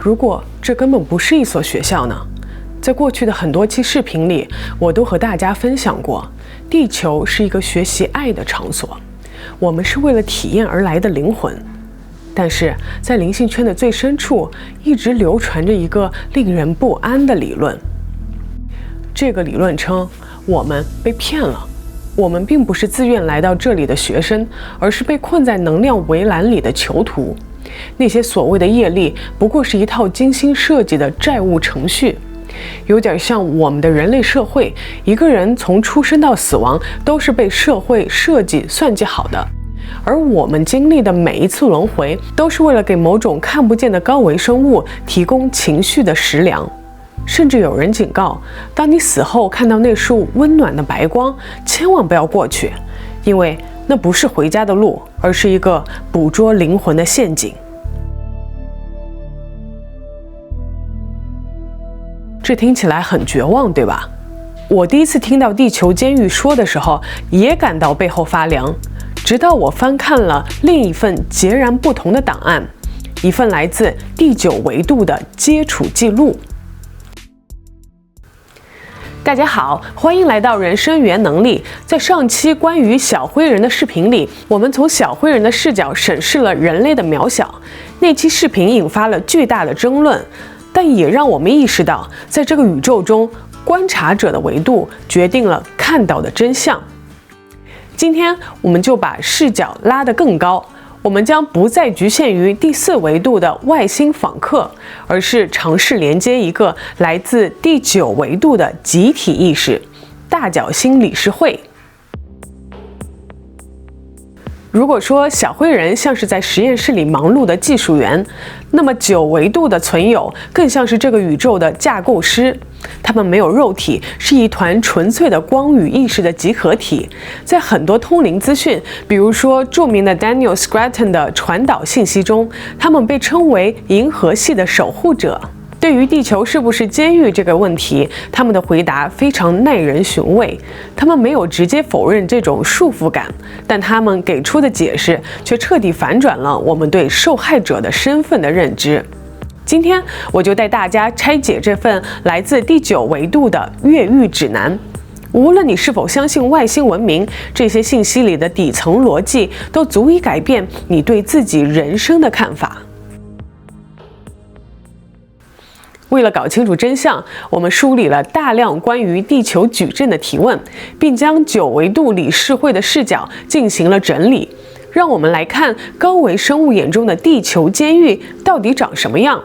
如果这根本不是一所学校呢？在过去的很多期视频里，我都和大家分享过，地球是一个学习爱的场所，我们是为了体验而来的灵魂。但是在灵性圈的最深处，一直流传着一个令人不安的理论。这个理论称，我们被骗了，我们并不是自愿来到这里的学生，而是被困在能量围栏里的囚徒。那些所谓的业力，不过是一套精心设计的债务程序，有点像我们的人类社会，一个人从出生到死亡都是被社会设计算计好的。而我们经历的每一次轮回，都是为了给某种看不见的高维生物提供情绪的食粮。甚至有人警告，当你死后看到那束温暖的白光，千万不要过去，因为那不是回家的路，而是一个捕捉灵魂的陷阱。这听起来很绝望，对吧？我第一次听到地球监狱说的时候，也感到背后发凉。直到我翻看了另一份截然不同的档案，一份来自第9维度的接触记录。大家好，欢迎来到人生原能力。在上期关于小灰人的视频里，我们从小灰人的视角审视了人类的渺小。那期视频引发了巨大的争论，但也让我们意识到，在这个宇宙中，观察者的维度决定了看到的真相。今天我们就把视角拉得更高，我们将不再局限于第4维度的外星访客，而是尝试连接一个来自第9维度的集体意识——大角星理事会。如果说小灰人像是在实验室里忙碌的技术员，那么9维度的存有更像是这个宇宙的架构师。他们没有肉体，是一团纯粹的光与意识的集合体。在很多通灵资讯，比如说著名的 Daniel Scranton 的传导信息中，他们被称为银河系的守护者。对于地球是不是监狱这个问题，他们的回答非常耐人寻味。他们没有直接否认这种束缚感，但他们给出的解释却彻底反转了我们对受害者的身份的认知。今天我就带大家拆解这份来自第9维度的越狱指南。无论你是否相信外星文明，这些信息里的底层逻辑都足以改变你对自己人生的看法。为了搞清楚真相，我们梳理了大量关于地球矩阵的提问，并将9维度理事会的视角进行了整理。让我们来看高维生物眼中的地球监狱到底长什么样。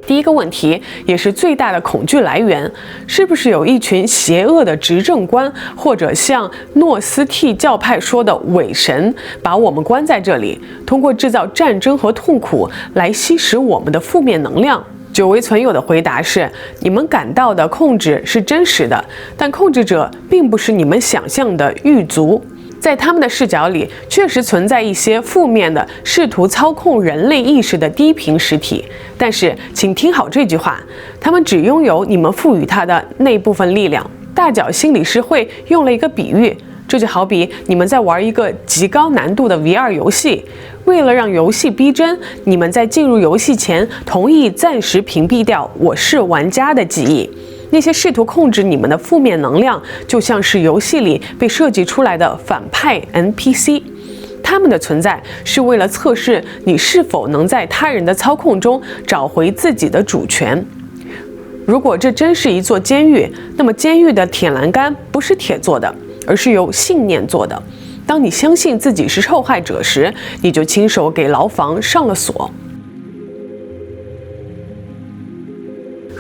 第一个问题，也是最大的恐惧来源，是不是有一群邪恶的执政官，或者像诺斯替教派说的伪神，把我们关在这里，通过制造战争和痛苦来吸食我们的负面能量？9维存有的回答是：你们感到的控制是真实的，但控制者并不是你们想象的狱卒。在他们的视角里，确实存在一些负面的、试图操控人类意识的低频实体，但是请听好这句话，他们只拥有你们赋予它的那部分力量。大角星理事会用了一个比喻，这就好比你们在玩一个极高难度的 VR 游戏，为了让游戏逼真，你们在进入游戏前同意暂时屏蔽掉我是玩家的记忆。那些试图控制你们的负面能量，就像是游戏里被设计出来的反派 NPC， 他们的存在是为了测试你是否能在他人的操控中找回自己的主权。如果这真是一座监狱，那么监狱的铁栏杆不是铁做的，而是由信念做的。当你相信自己是受害者时，你就亲手给牢房上了锁。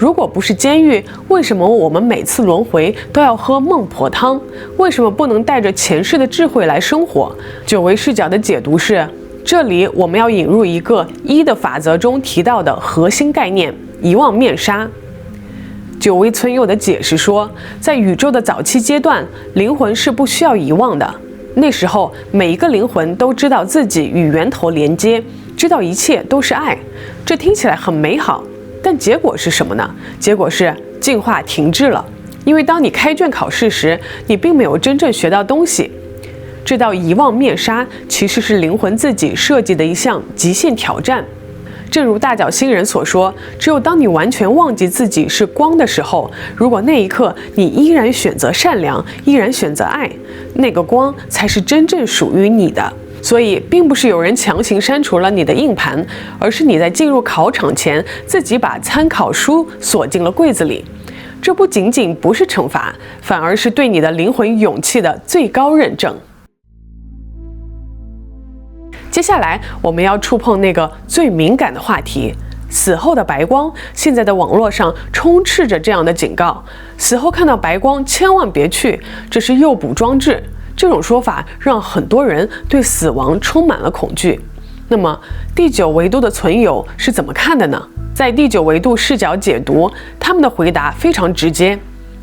如果不是监狱，为什么我们每次轮回都要喝孟婆汤？为什么不能带着前世的智慧来生活？9维视角的解读是，这里我们要引入一个1的法则中提到的核心概念——遗忘面纱。9维存有的解释说，在宇宙的早期阶段，灵魂是不需要遗忘的。那时候，每一个灵魂都知道自己与源头连接，知道一切都是爱。这听起来很美好。但结果是什么呢？结果是进化停滞了，因为当你开卷考试时，你并没有真正学到东西。这道遗忘面纱其实是灵魂自己设计的一项极限挑战。正如大角星人所说，只有当你完全忘记自己是光的时候，如果那一刻你依然选择善良，依然选择爱，那个光才是真正属于你的。所以并不是有人强行删除了你的硬盘，而是你在进入考场前自己把参考书锁进了柜子里。这不仅仅不是惩罚，反而是对你的灵魂勇气的最高认证。接下来我们要触碰那个最敏感的话题，死后的白光。现在的网络上充斥着这样的警告，死后看到白光千万别去，这是诱捕装置。这种说法让很多人对死亡充满了恐惧。那么第9维度的存有是怎么看的呢？在第9维度视角解读，他们的回答非常直接，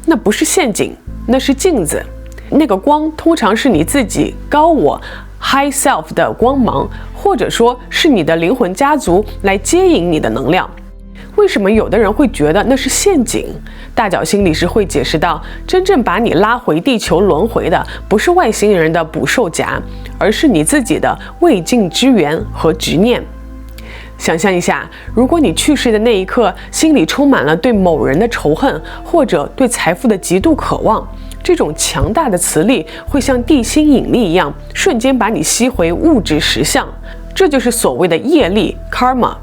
那不是陷阱，那是镜子。那个光通常是你自己高我 High Self 的光芒，或者说是你的灵魂家族来接引你的能量。为什么有的人会觉得那是陷阱？大角星理事会解释到，真正把你拉回地球轮回的不是外星人的捕兽夹，而是你自己的未尽之缘和执念。想象一下，如果你去世的那一刻心里充满了对某人的仇恨，或者对财富的极度渴望，这种强大的磁力会像地心引力一样，瞬间把你吸回物质实相。这就是所谓的业力 karma。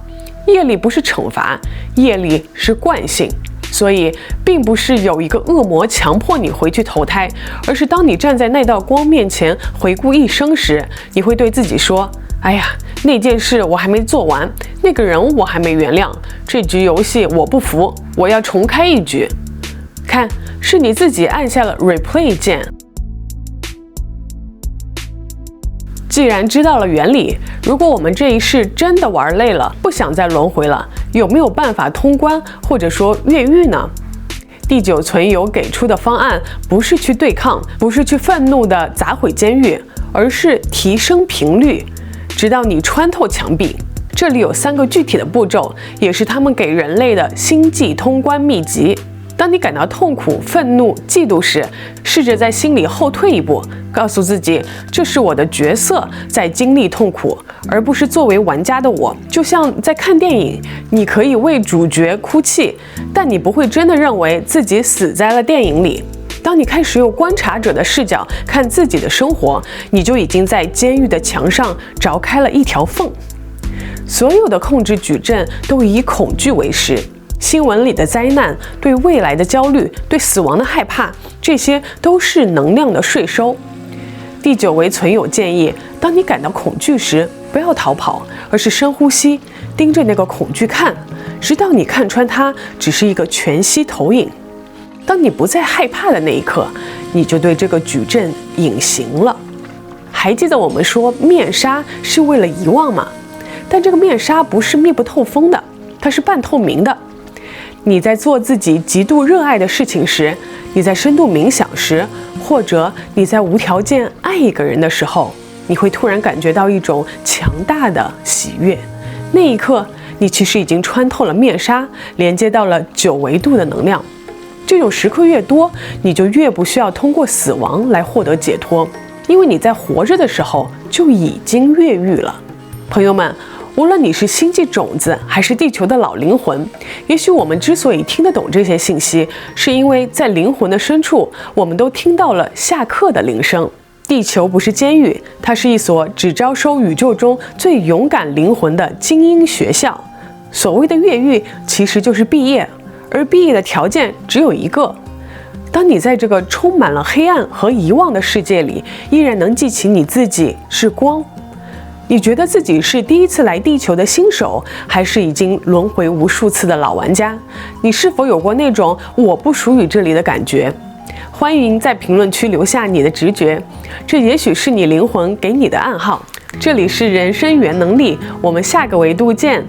业力不是惩罚，业力是惯性。所以并不是有一个恶魔强迫你回去投胎，而是当你站在那道光面前回顾一生时，你会对自己说，哎呀，那件事我还没做完，那个人我还没原谅，这局游戏我不服，我要重开一局。看，是你自己按下了 replay 键。既然知道了原理，如果我们这一世真的玩累了，不想再轮回了，有没有办法通关或者说越狱呢？第9存有给出的方案不是去对抗，不是去愤怒地砸毁监狱，而是提升频率，直到你穿透墙壁。这里有3个具体的步骤，也是他们给人类的星际通关秘籍。当你感到痛苦、愤怒、嫉妒时，试着在心里后退一步，告诉自己，这是我的角色在经历痛苦，而不是作为玩家的我。就像在看电影，你可以为主角哭泣，但你不会真的认为自己死在了电影里。当你开始用观察者的视角看自己的生活，你就已经在监狱的墙上凿开了一条缝。所有的控制矩阵都以恐惧为食。新闻里的灾难，对未来的焦虑，对死亡的害怕，这些都是能量的税收。第9维存有建议，当你感到恐惧时，不要逃跑，而是深呼吸，盯着那个恐惧看，直到你看穿它只是一个全息投影。当你不再害怕的那一刻，你就对这个矩阵隐形了。还记得我们说面纱是为了遗忘吗？但这个面纱不是密不透风的，它是半透明的。你在做自己极度热爱的事情时，你在深度冥想时，或者你在无条件爱一个人的时候，你会突然感觉到一种强大的喜悦。那一刻，你其实已经穿透了面纱，连接到了9维度的能量。这种时刻越多，你就越不需要通过死亡来获得解脱，因为你在活着的时候就已经越狱了。朋友们，无论你是星际种子还是地球的老灵魂，也许我们之所以听得懂这些信息，是因为在灵魂的深处，我们都听到了下课的铃声。地球不是监狱，它是一所只招收宇宙中最勇敢灵魂的精英学校。所谓的越狱，其实就是毕业，而毕业的条件只有一个。当你在这个充满了黑暗和遗忘的世界里，依然能记起你自己是光。你觉得自己是第一次来地球的新手，还是已经轮回无数次的老玩家？你是否有过那种我不属于这里的感觉？欢迎在评论区留下你的直觉，这也许是你灵魂给你的暗号。这里是人生原能力，我们下个维度见。